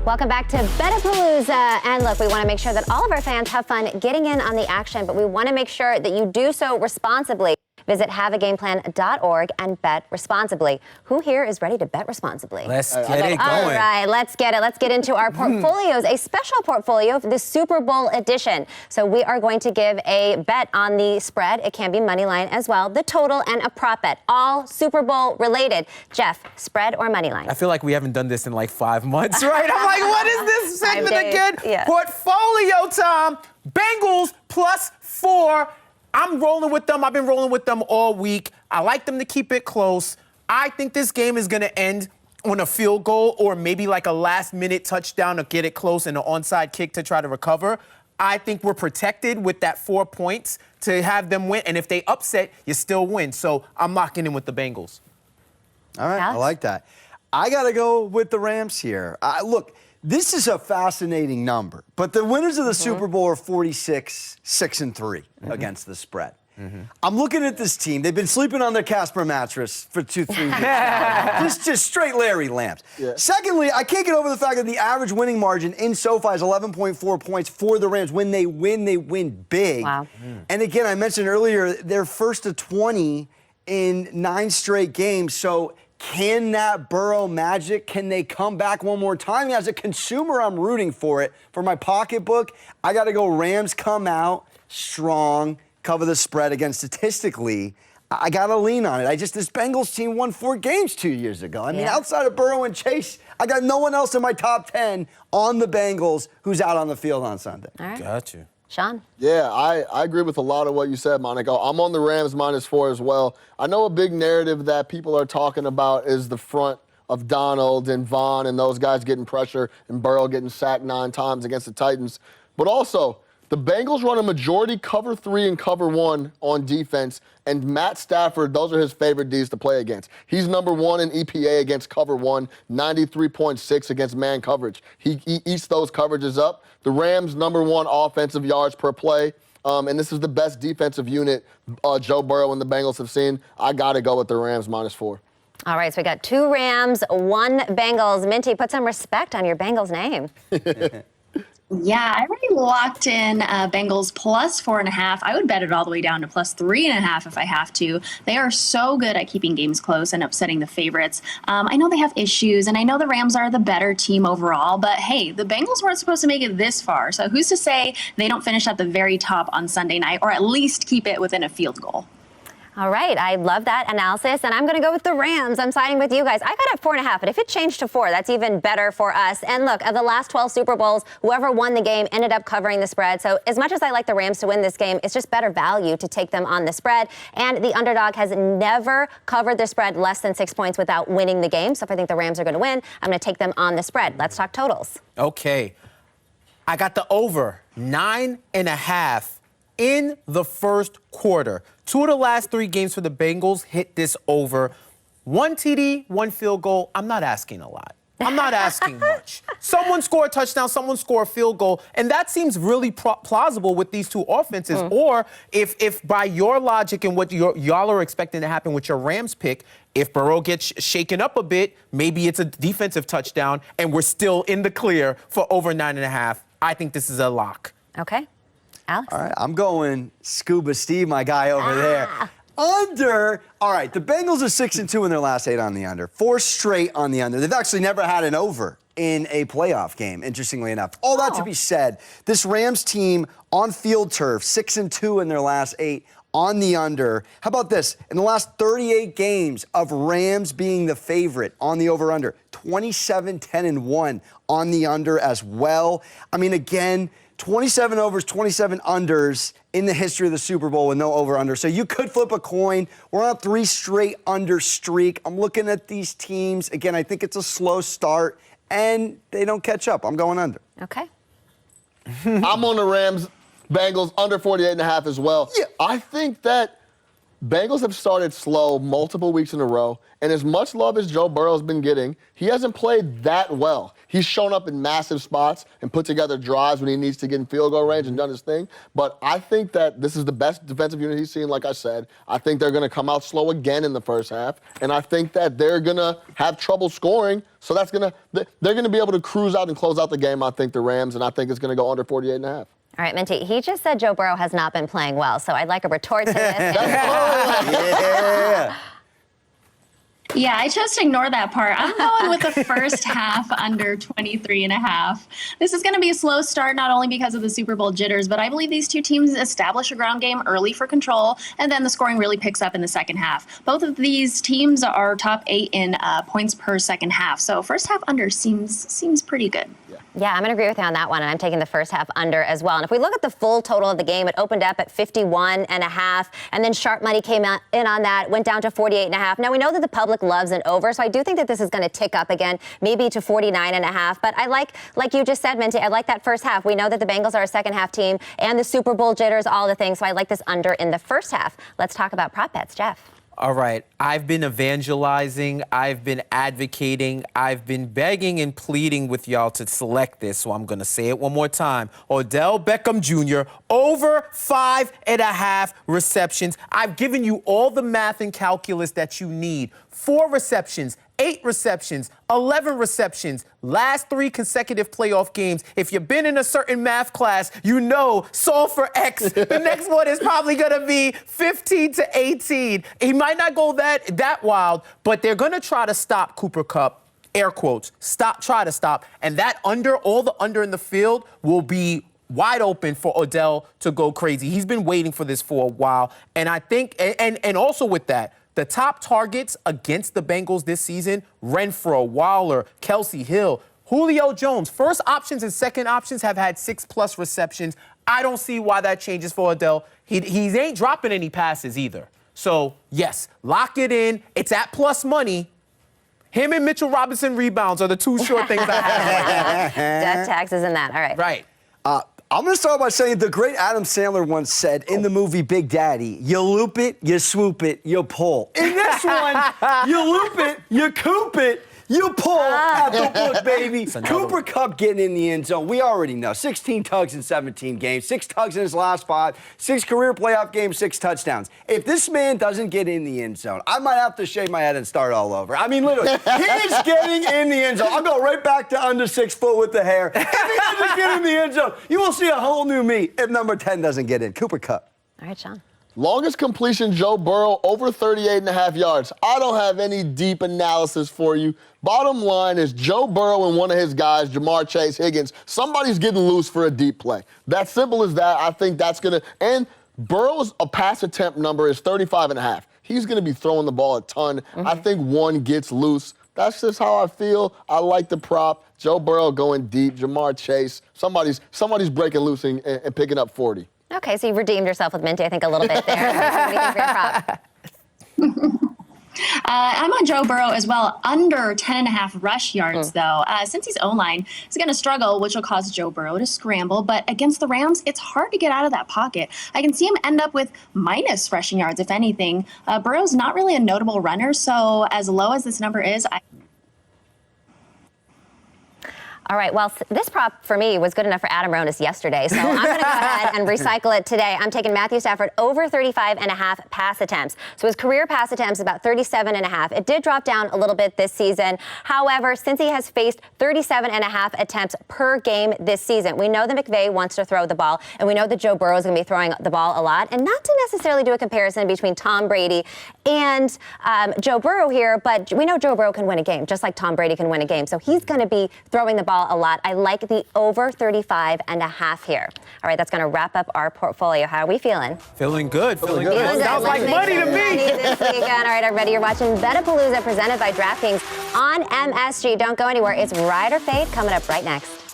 Welcome back to Betapalooza. And look, we want to make sure that all of our fans have fun getting in on the action, but we want to make sure that you do so responsibly. Visit haveagameplan.org and bet responsibly. Who here is ready to bet responsibly? Let's get it going. All right, let's get it. Let's get into our portfolios, a special portfolio for the Super Bowl edition. So we are going to give a bet on the spread. It can be money line as well, the total, and a prop bet, all Super Bowl related. Jeff, spread or money line? I feel like we haven't done this in like 5 months, right? I'm like, what is this segment again? Yeah. Portfolio time. Bengals +4. I'm rolling with them. I've been rolling with them all week. I like them to keep it close. I think this game is going to end on a field goal or maybe like a last-minute touchdown to get it close and an onside kick to try to recover. I think we're protected with that 4 points to have them win. And if they upset, you still win. So I'm locking in with the Bengals. All right, Alex? I like that. I got to go with the Rams here. Look, this is a fascinating number, but the winners of the Super Bowl are 46, 6-3 against the spread. I'm looking at this team. They've been sleeping on their Casper mattress for 2-3 weeks now. just straight Larry Lambs. Yeah. Secondly, I can't get over the fact that the average winning margin in SoFi is 11.4 points for the Rams. When they win big. Wow. And again, I mentioned earlier, they're first to 20 in 9 straight games. So can that Burrow magic, can they come back one more time? As a consumer, I'm rooting for it. For my pocketbook, I got to go Rams come out strong, cover the spread. Again, statistically, I got to lean on it. This Bengals team won 4 games 2 years ago. I mean, outside of Burrow and Chase, I got no one else in my top 10 on the Bengals who's out on the field on Sunday. All right. Got you. Sean? Yeah, I agree with a lot of what you said, Monica. I'm on the Rams -4 as well. I know a big narrative that people are talking about is the front of Donald and Vaughn and those guys getting pressure and Burrow getting sacked 9 times against the Titans. But also, the Bengals run a majority cover 3 and cover 1 on defense, and Matt Stafford, those are his favorite Ds to play against. He's number 1 in EPA against cover 1, 93.6 against man coverage. He eats those coverages up. The Rams, number 1 offensive yards per play, and this is the best defensive unit Joe Burrow and the Bengals have seen. I got to go with the Rams -4. All right, so we got 2 Rams, 1 Bengals. Minty, put some respect on your Bengals name. Yeah, I already locked in Bengals +4.5. I would bet it all the way down to +3.5 if I have to. They are so good at keeping games close and upsetting the favorites. I know they have issues, and I know the Rams are the better team overall, but hey, the Bengals weren't supposed to make it this far, so who's to say they don't finish at the very top on Sunday night, or at least keep it within a field goal? All right, I love that analysis, and I'm going to go with the Rams. I'm siding with you guys. I got it 4.5, but if it changed to 4, that's even better for us. And look, of the last 12 Super Bowls, whoever won the game ended up covering the spread. So as much as I like the Rams to win this game, it's just better value to take them on the spread. And the underdog has never covered the spread less than 6 points without winning the game. So if I think the Rams are going to win, I'm going to take them on the spread. Let's talk totals. Okay. I got the over 9.5 in the first quarter. 2 of the last 3 games for the Bengals hit this over. 1 TD, 1 field goal. I'm not asking a lot. I'm not asking much. Someone score a touchdown, someone score a field goal, and that seems really plausible with these 2 offenses. Or if by your logic and what y'all are expecting to happen with your Rams pick, if Burrow gets shaken up a bit, maybe it's a defensive touchdown, and we're still in the clear for over 9.5. I think this is a lock. Okay. Alex? All right, I'm going Scuba Steve, my guy over there. Under. All right, the Bengals are 6-2 in their last 8 on the under. 4 straight on the under. They've actually never had an over in a playoff game, interestingly enough. All that to be said, this Rams team on field turf, 6-2 in their last 8 on the under. How about this? In the last 38 games of Rams being the favorite on the over-under, 27-10-1 on the under as well. I mean, again, 27 overs, 27 unders in the history of the Super Bowl with no over-under. So you could flip a coin. We're on a 3 straight under streak. I'm looking at these teams. Again, I think it's a slow start, and they don't catch up. I'm going under. Okay. I'm on the Rams, Bengals, under 48.5 as well. Yeah. I think that Bengals have started slow multiple weeks in a row, and as much love as Joe Burrow's been getting, he hasn't played that well. He's shown up in massive spots and put together drives when he needs to get in field goal range and done his thing. But I think that this is the best defensive unit he's seen, like I said. I think they're going to come out slow again in the first half, and I think that they're going to have trouble scoring. So they're going to be able to cruise out and close out the game, I think, the Rams, and I think it's going to go under 48.5. All right, Minty, he just said Joe Burrow has not been playing well, so I'd like a retort to this. Yeah. Yeah, I chose to ignore that part. I'm going with the first half under 23.5. This is going to be a slow start, not only because of the Super Bowl jitters, but I believe these two teams establish a ground game early for control, and then the scoring really picks up in the second half. Both of these teams are top 8 in points per second half, so first half under seems pretty good. Yeah, I'm going to agree with you on that one, and I'm taking the first half under as well. And if we look at the full total of the game, it opened up at 51.5, and then sharp money came in on that, went down to 48.5. Now, we know that the public loves an over, so I do think that this is going to tick up again, maybe to 49.5. But I like you just said, Minty, I like that first half. We know that the Bengals are a second half team, and the Super Bowl jitters, all the things, so I like this under in the first half. Let's talk about prop bets, Jeff. All right, I've been evangelizing, I've been advocating, I've been begging and pleading with y'all to select this, so I'm going to say it one more time. Odell Beckham Jr., over 5.5 receptions. I've given you all the math and calculus that you need. 4 receptions, 8 receptions, 11 receptions, last 3 consecutive playoff games. If you've been in a certain math class, you know solve for X. The next one is probably going to be 15 to 18. He might not go that wild, but they're going to try to stop Cooper Kupp. Air quotes, try to stop. And that under, all the under in the field will be wide open for Odell to go crazy. He's been waiting for this for a while. And I think, and also with that, the top targets against the Bengals this season, Renfro, Waller, Kelsey Hill, Julio Jones, first options and second options have had 6+ receptions. I don't see why that changes for Odell. He ain't dropping any passes either. So, yes, lock it in. It's at plus money. Him and Mitchell Robinson rebounds are the 2 short things I have. Death taxes and that. All right. Right. I'm going to start by saying the great Adam Sandler once said in the movie Big Daddy, you loop it, you swoop it, you pull. In this one, you loop it, you coop it, you pull at the book, baby. Cooper Kupp getting in the end zone. We already know. 16 tugs in 17 games, 6 tugs in his last 5, 6 career playoff games, 6 touchdowns. If this man doesn't get in the end zone, I might have to shave my head and start all over. I mean, literally, he's getting in the end zone. I'll go right back to under 6 foot with the hair. If he doesn't get in the end zone, you will see a whole new me if number 10 doesn't get in. Cooper Kupp. All right, Sean. Longest completion, Joe Burrow, over 38.5 yards. I don't have any deep analysis for you. Bottom line is Joe Burrow and one of his guys, Jamar Chase, Higgins, somebody's getting loose for a deep play. That's simple as that. I think that's going to – and Burrow's pass attempt number is 35.5. He's going to be throwing the ball a ton. I think one gets loose. That's just how I feel. I like the prop. Joe Burrow going deep, Jamar Chase. Somebody's breaking loose and picking up 40. Okay, so you've redeemed yourself with Minty, I think, a little bit there. What do you think for your prop? I'm on Joe Burrow as well, under 10.5 rush yards, though. Since he's O-line, he's going to struggle, which will cause Joe Burrow to scramble. But against the Rams, it's hard to get out of that pocket. I can see him end up with minus rushing yards, if anything. Burrow's not really a notable runner, so as low as this number is, All right, well, this prop for me was good enough for Adam Ronis yesterday, so I'm going to go ahead and recycle it today. I'm taking Matthew Stafford over 35.5 pass attempts. So his career pass attempts about 37.5. It did drop down a little bit this season. However, since he has faced 37.5 attempts per game this season, we know that McVay wants to throw the ball, and we know that Joe Burrow is going to be throwing the ball a lot. And not to necessarily do a comparison between Tom Brady and Joe Burrow here, but we know Joe Burrow can win a game, just like Tom Brady can win a game. So he's going to be throwing the ball a lot. I like the over 35.5 here. All right, that's going to wrap up our portfolio. How are we feeling? Feeling good. Feeling good. Sounds like money to me. This weekend. All right, everybody, you're watching Betapalooza presented by DraftKings on MSG. Don't go anywhere. It's Ride or Fade coming up right next.